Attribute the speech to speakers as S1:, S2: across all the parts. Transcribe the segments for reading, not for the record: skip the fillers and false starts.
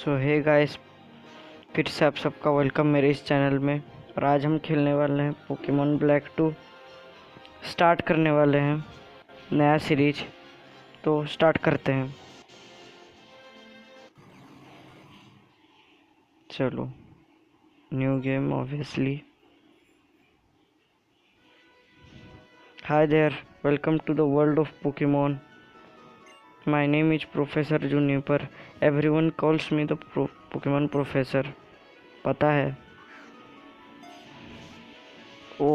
S1: सो hey guys, फिर से आप सबका वेलकम मेरे इस चैनल में। और आज हम खेलने वाले हैं पोकेमॉन ब्लैक 2। स्टार्ट करने वाले हैं नया सीरीज, तो स्टार्ट करते हैं। चलो, new game obviously. Hi there, welcome to the world of Pokemon. My name is professor Juniper. Everyone calls me the Pokemon professor. पता है वो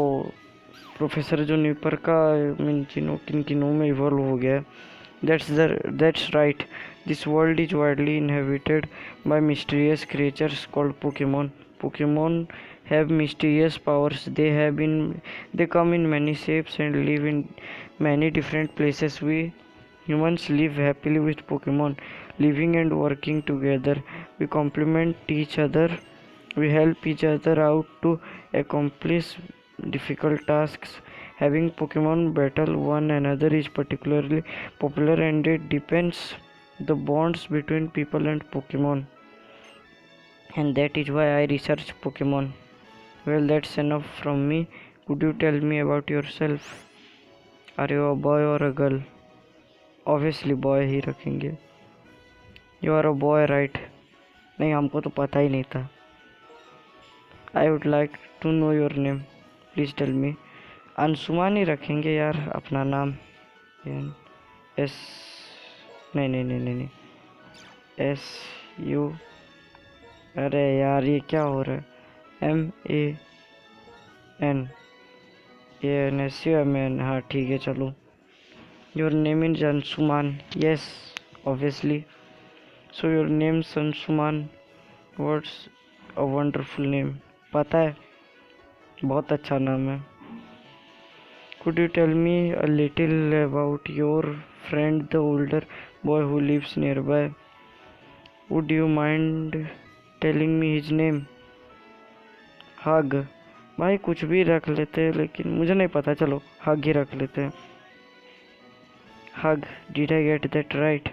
S1: प्रोफेसर जूनिपर का किन में इवॉल्व हो गया। That's right. This world is widely inhabited by mysterious creatures called Pokemon. Pokemon have mysterious powers. They come in many shapes and live in many different places. We humans live happily with Pokemon, living and working together. We complement each other. We help each other out to accomplish difficult tasks. Having Pokemon battle one another is particularly popular, and it depends the bonds between people and Pokemon. And that is why I research Pokemon. Well, that's enough from me. Could you tell me about yourself? Are you a boy or a girl? Obviously boy ही रखेंगे. You are a boy, right? नहीं, हमको तो पता ही नहीं था. I would like to know your name. Please tell me. Anshuman ही रखेंगे यार अपना नाम. एस नहीं, SU. अरे यार ये क्या हो रहा है? MANANSUMAN. हाँ ठीक है, चलो. Your name is Anshuman. Yes, obviously. So your name Anshuman. What's a wonderful name. पता है, बहुत अच्छा नाम है. Could you tell me a little about your friend, the older boy who lives nearby? Would you mind telling me his name? Hug. भाई कुछ भी रख लेते हैं, लेकिन मुझे नहीं पता. चलो हग ही रख लेते हैं. Hug. Did I get that right?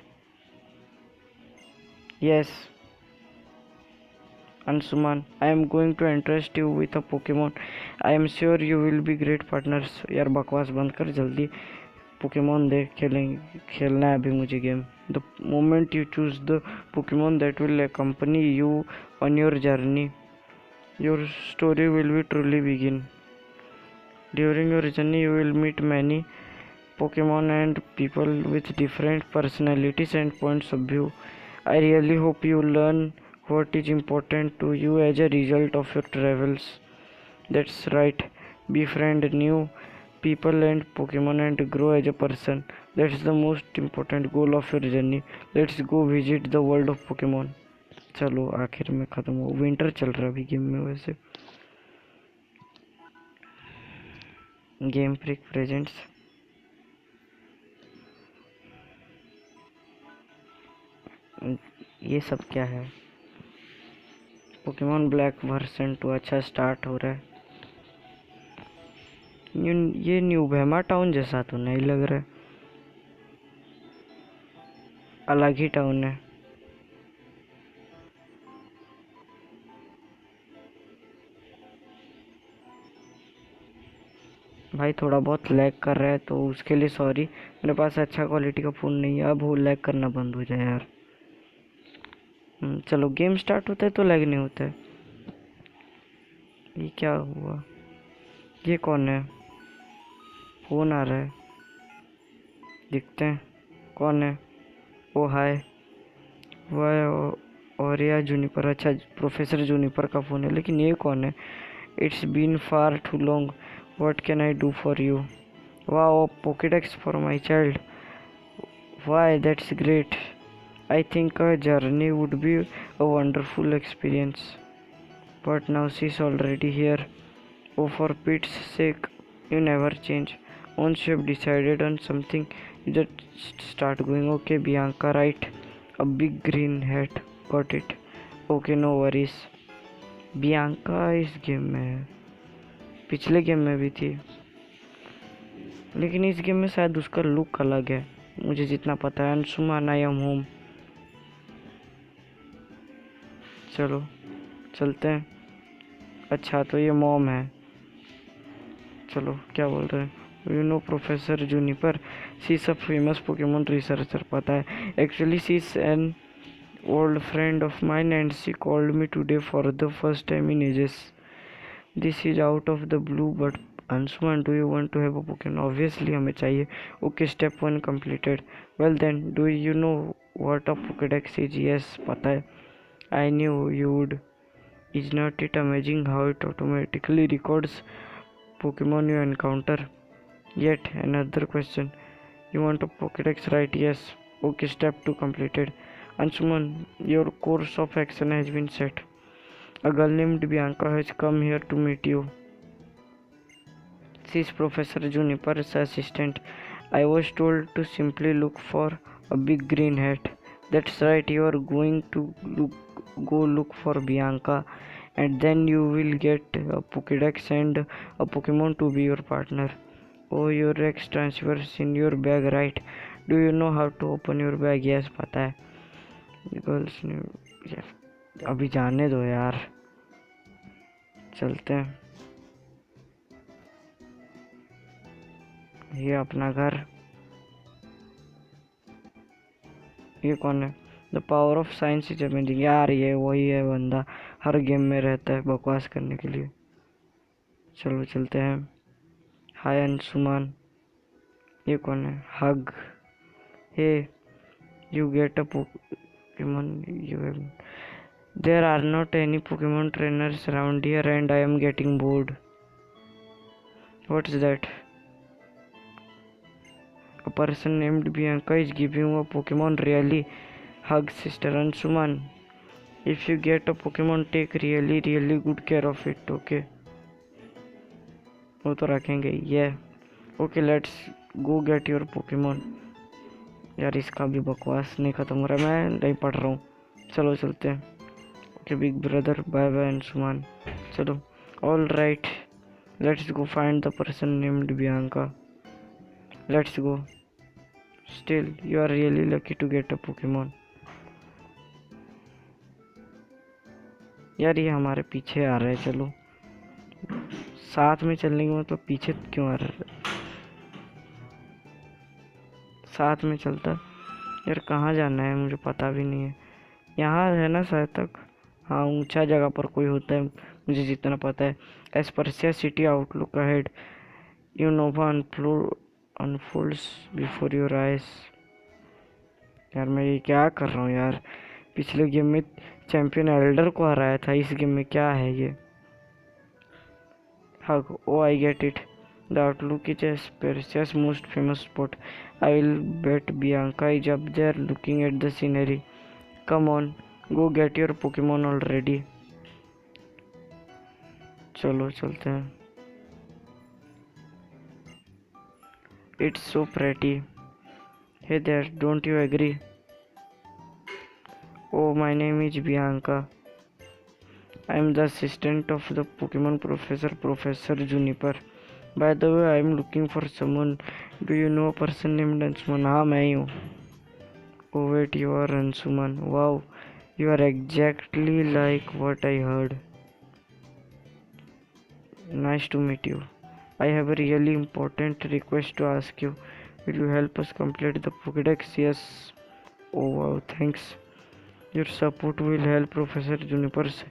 S1: Yes. Ansuman, I am going to interest you with a Pokemon. I am sure you will be great partners. यार बकवास बंद कर जल्दी. पोकेमॉन दे, खेलना है अभी मुझे game. The moment you choose the Pokemon that will accompany you on your journey, your story will be truly begin. During your journey you will meet many Pokemon and people with different personalities and points of view. I really hope you learn what is important to you as a result of your travels. That's right. Befriend new people and Pokemon and grow as a person. That's the most important goal of your journey. Let's go visit the world of Pokemon. चलो आखिर में ख़त्म हो. Winter चल रहा है अभी game में. वैसे गेम फ्रीक प्रेजेंट्स. ये सब क्या है? पोकेमॉन ब्लैक वर्जन 2 अच्छा स्टार्ट हो रहा है. ये न्यू भेमा टाउन जैसा तो नहीं लग रहा है. अलग ही टाउन है. भाई थोड़ा बहुत लैग कर रहा है तो उसके लिए सॉरी. मेरे पास अच्छा क्वालिटी का फ़ोन नहीं है. अब वो लैग करना बंद हो जाए यार. चलो गेम स्टार्ट होता है तो लैग नहीं होता है. ये क्या हुआ? ये कौन है? फ़ोन आ रहा है. दिखते हैं कौन है. ओ हाय. वह और या जूनिपर. अच्छा, प्रोफेसर जूनिपर का फ़ोन है. लेकिन ये कौन है? It's been far too long. What can I do for you? Wow, Pokedex for my child. Why, that's great. I think a journey would be a wonderful experience. But now she's already here. Oh, for Pete's sake, you never change. Once you have decided on something, you just start going. Okay, Bianca, right? A big green hat. Got it. Okay, no worries. Bianca इस game में है. पिछले game में भी थी, लेकिन इस game में शायद उसका लुक अलग है, मुझे जितना पता है. Anshuman, I am home. चलो चलते हैं। अच्छा तो ये मॉम है। चलो क्या बोल रहे हैं। You know professor Juniper, she is a famous Pokemon researcher. पता है, actually she is an old friend of mine and she called me today for the first time in ages. This is out of the blue but Anshuman, do you want to have a Pokemon? Obviously हमें चाहिए. Okay, step 1 completed. Well then, do you know what a Pokédex is? Yes, पता है. I knew you would. Is not it amazing how it automatically records Pokemon you encounter? Yet another question. You want a Pokédex, right? Yes. Okay, step 2 completed. Anshuman, your course of action has been set. A girl named Bianca has come here to meet you. She is Professor Juniper's assistant. I was told to simply look for a big green hat. That's right, you are going to go look for Bianca, and then you will get a Pokédex and a Pokemon to be your partner. Oh, your Rex transfers in your bag, right? Do you know how to open your bag? Yes, पता है. Girls ने यार अभी जाने दो यार, चलते हैं. ये अपना घर. ये कौन है? The power of science is amazing. यार ये वही है बंदा, हर गेम में रहता है बकवास करने के लिए. चलो चलते हैं. हाय अंशुमान. ये कौन है? Huh. Hey, you get a pokemon. You There are not any Pokemon trainers around here and I am getting bored. What's that? A person named Bianca is giving you a Pokemon. Really? Hug sister Ansuman. If you get a Pokemon, take really good care of it, okay? वो तो रखेंगे. Yeah. Okay, let's go get your Pokemon. यार इसका भी बकवास नहीं खत्म हो रहा, मैं नहीं पढ़ रहा हूँ. चलो चलते हैं. Okay, big brother, bye bye Ansuman. चलो. All right. Let's go find the person named Bianca. Let's go. Still, you are really lucky to get a Pokemon. यार ये हमारे पीछे आ रहा है. चलो साथ में चलने का मतलब पीछे क्यों आ रहा है? साथ में चलता. यार कहाँ जाना है मुझे पता भी नहीं है. यहाँ है ना शायद तक. हाँ, ऊंचा जगह पर कोई होता है मुझे जितना पता है. Aspertia city outlook ahead. You nova unfolds before your eyes. यार मैं ये क्या कर रहा हूँ यार. पिछले गेम में चैंपियन एल्डर को हराया था, इस गेम में क्या है ये? Huh. Oh I get it. The outlook is Aspertia's most famous spot. I will bet Bianca is up there looking at the scenery. Come on, go get your pokemon already. चलो चलते हैं. It's so pretty. Hey there, don't you agree? Oh, my name is Bianca. I am the assistant of the Pokemon professor, Professor Juniper. By the way, I am looking for someone. Do you know a person named Ansuman? हाँ मैं ही हूँ. Oh wait, you are Ansuman. Wow, you are exactly like what I heard. Nice to meet you. I have a really important request to ask you. Will you help us complete the Pokédex? Yes. Oh wow, thanks. Your support will help Professor Juniper's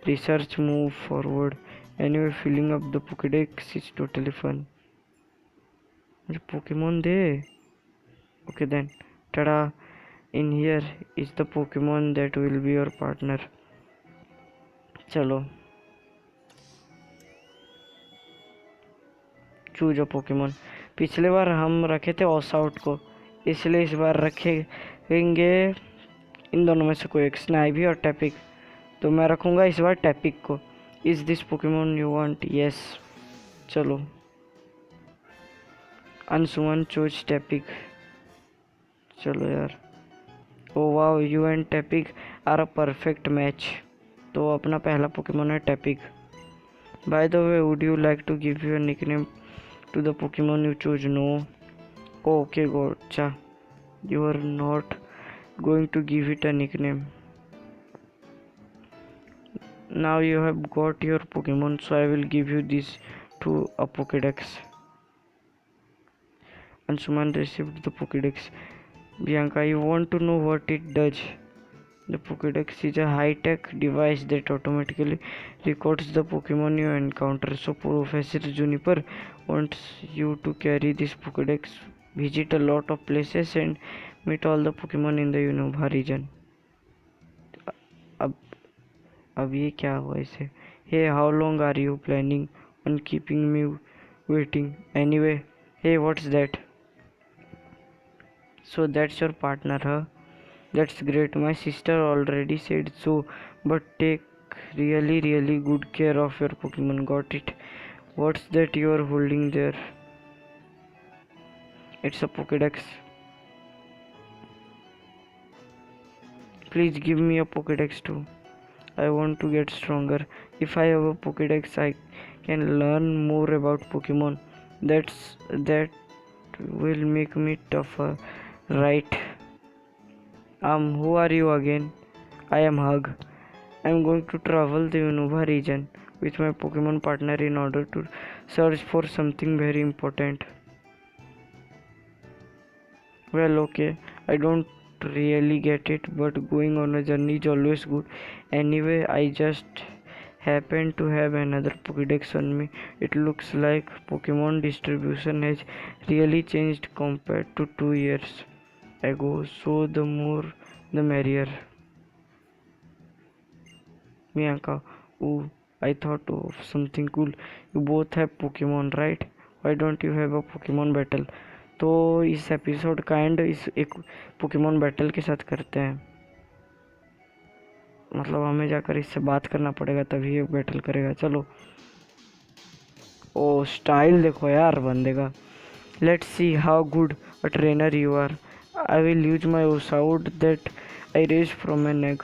S1: research move forward. Anyway, filling up the Pokédex is totally fun. मुझे Pokemon they. Okay then. Tada! In here is the Pokemon that will be your partner. चलो. Choose a Pokemon. पिछले बार हम रखे थे ऑसाउट को, इसलिए इस बार रखेंगे इन दोनों में से कोई एक, स्नाइवी और टैपिक. तो मैं रखूँगा इस बार टैपिक को. Is this pokemon you want? Yes. चलो. Anshuman choose Tepig. चलो यार. Oh wow, you and Tepig are a perfect match. तो अपना पहला पोकेमोन है Tepig. By the way, would you like to give you a nickname to the pokemon you choose? No. Okay gotcha, you are not going to give it a nickname. Now you have got your Pokemon, so I will give you this to a Pokédex. Anshuman received the Pokédex. Bianca, you want to know what it does? The Pokédex is a high-tech device that automatically records the Pokemon you encounter. So Professor Juniper wants you to carry this Pokédex, visit a lot of places and meet all the Pokemon in the Unova region. अब अब ये क्या हुआ इसे? Hey, how long are you planning on keeping me waiting? Anyway, hey, what's that? So that's your partner, huh? That's great. My sister already said so, but take really good care of your Pokemon. Got it? What's that you are holding there? It's a Pokédex. Please give me a Pokédex too. I want to get stronger. If I have a Pokédex, I can learn more about Pokemon. That will make me tougher, right? Who are you again? I am Hug. I am going to travel the Unova region with my Pokemon partner in order to search for something very important. Well, okay, I don't really get it, but going on a journey is always good. Anyway, I just happen to have another Pokédex on me. It looks like Pokemon distribution has really changed compared to 2 years ago, so the more the merrier. Bianca, oh, I thought of something cool. You both have Pokemon, right? Why don't you have a Pokemon battle? तो इस episode का and इस एक Pokemon battle के साथ करते हैं. मतलब हमें जाकर इससे बात करना पड़ेगा तभी ये बैटल करेगा. चलो. ओ स्टाइल देखो यार बंदे का. Let's see how good a trainer you are. I will use my Oshawott that I raised from an egg.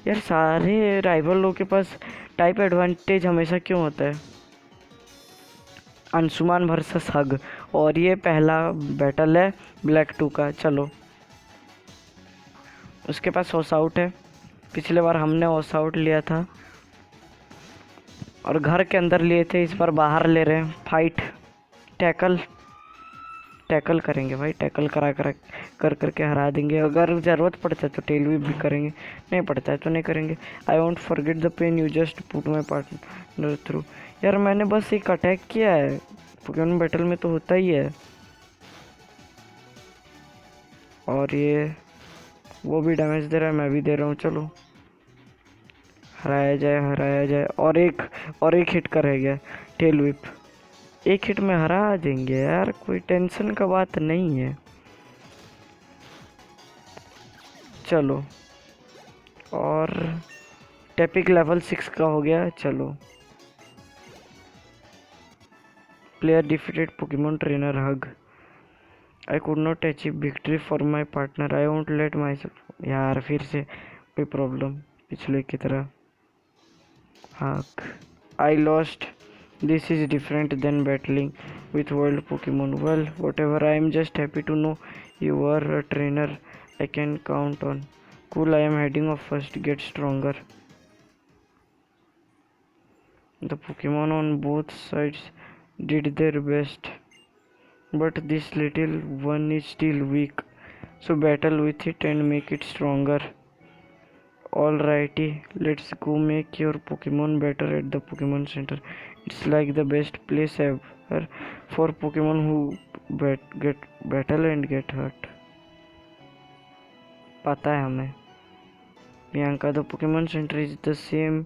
S1: यार सारे राइवल लोग के पास टाइप एडवांटेज हमेशा क्यों होता है? अंशुमान वर्सेस हग, और ये पहला बैटल है ब्लैक 2 का. चलो. उसके पास ओस आउट है. पिछले बार हमने ओस आउट लिया था और घर के अंदर लिए थे. इस बार बाहर ले रहे हैं. फाइट. टैकल. टैकल करेंगे भाई. टैकल करा कर करके हरा देंगे. अगर ज़रूरत पड़ता है तो टेल व्हिप भी करेंगे. नहीं पड़ता है तो नहीं करेंगे. I won't forget the pain you just put my partner through. यार मैंने बस एक अटैक किया है. पोकेमॉन बैटल में तो होता ही है. और ये वो भी डैमेज दे रहा है, मैं भी दे रहा हूँ. चलो हराया जाए हराया जाए. और एक हिट का रह गया. Tell whip. एक हिट में हरा देंगे यार, कोई टेंशन का बात नहीं है. चलो. और टैपिक लेवल 6 का हो गया. चलो. Player defeated pokemon trainer huh. I could not achieve victory for my partner. I won't let myself. यार फिर से कोई प्रॉब्लम पिछले की तरह. Huh. I lost. This is different than battling with wild Pokemon. Well, whatever. I am just happy to know you are a trainer I can count on. Cool, I am heading off first. Get stronger. The Pokemon on both sides did their best, but this little one is still weak. So battle with it and make it stronger. Alrighty, let's go make your Pokemon better at the Pokemon Center. It's like the best place ever for Pokemon who get battle and get hurt. पता है हमें. Bianca, the Pokemon Center is the same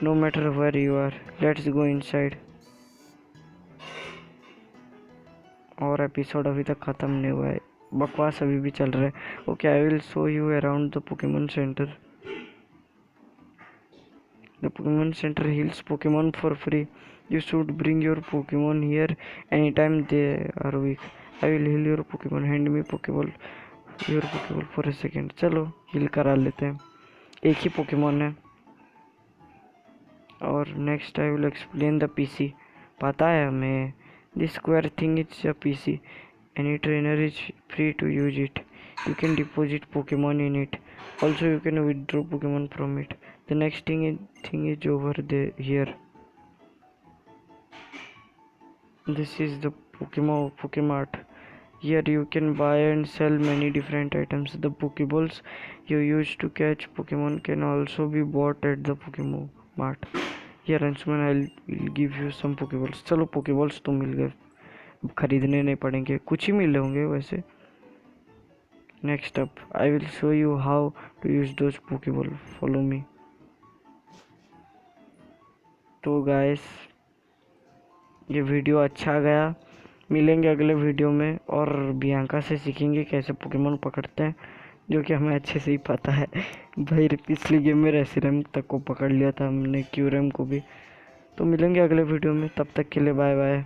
S1: no matter where you are. Let's go inside. और episode अभी तक ख़त्म नहीं हुआ है. बकवास अभी भी चल रहा है. Okay, I will show you around the Pokemon Center. The Pokemon Center heals Pokemon for free. You should bring your Pokemon here anytime they are weak. I will heal your Pokemon. Hand me Pokeball. Your Pokeball for a second. चलो heal करा लेते हैं. एक ही Pokemon है. और next I will explain the PC. पता है हमें. This square thing is a PC. Any trainer is free to use it. You can deposit Pokemon in it. Also, you can withdraw Pokemon from it. The next thing is over there here. This is the Pokemart. Here you can buy and sell many different items. The Pokeballs you use to catch Pokemon can also be bought at the Pokemart. Here Anshuman, I'll give you some Pokeballs. चलो Pokeballs तो मिल गए, अब खरीदने नहीं पड़ेंगे, कुछ ही मिले होंगे वैसे. Next up, I will show you how to use those Pokeball. Follow me. तो गाइस ये वीडियो अच्छा गया, मिलेंगे अगले वीडियो में और बियांका से सीखेंगे कैसे पोकेमोन पकड़ते हैं, जो कि हमें अच्छे से ही पता है. भाई पिछली गेम में रेसिरम तक को पकड़ लिया था हमने, क्यूरम को भी. तो मिलेंगे अगले वीडियो में, तब तक के लिए बाय बाय.